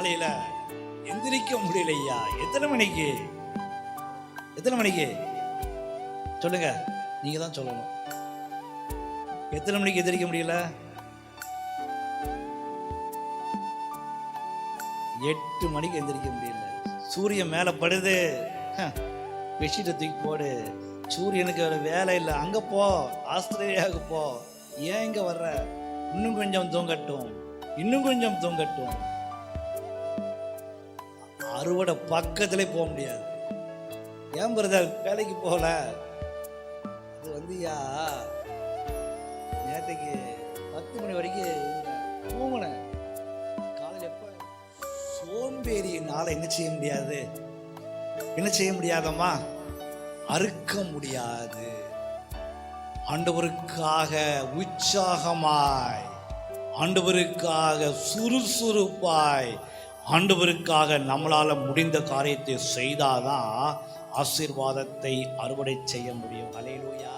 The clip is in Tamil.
காலையில எந்திரிக்க முடியலையா? எத்தனை மணிக்கு சொல்லுங்க, நீங்க தான் சொல்லணும். எத்தனை மணிக்கு எந்திரிக்க முடியல? 8 மணிக்கு எந்திரிக்க முடியல. சூரியன் மேல படுது, பெட்ஷீட்டை தூக்கி போடு. சூரியனுக்கு ஒரு வேலை இல்லை, அங்க போ, ஆஸ்திரேலியாவுக்கு போ. ஏன் இங்க வர்ற? இன்னும் கொஞ்சம் தூங்கட்டும், இன்னும் கொஞ்சம் தூங்கட்டும். அறுவடை பக்கத்திலே போக முடியாது. ஏன் பிரதர் வேலைக்கு போகல? அது நேற்றுக்கு 10 மணி வரைக்கும் தூங்கினேன். காலையில் எப்ப சோம்பேறியினால என்ன செய்ய முடியாதம்மா? அறுக்க முடியாது. ஆண்டவருக்காக உற்சாகமாய், ஆண்டவருக்காக சுறுசுறுப்பாய், ஆண்டவருக்காக நம்மளால முடிந்த காரியத்தை செய்தாதான் ஆசீர்வாதத்தை அறுவடை செய்ய முடியும். அல்லேலூயா.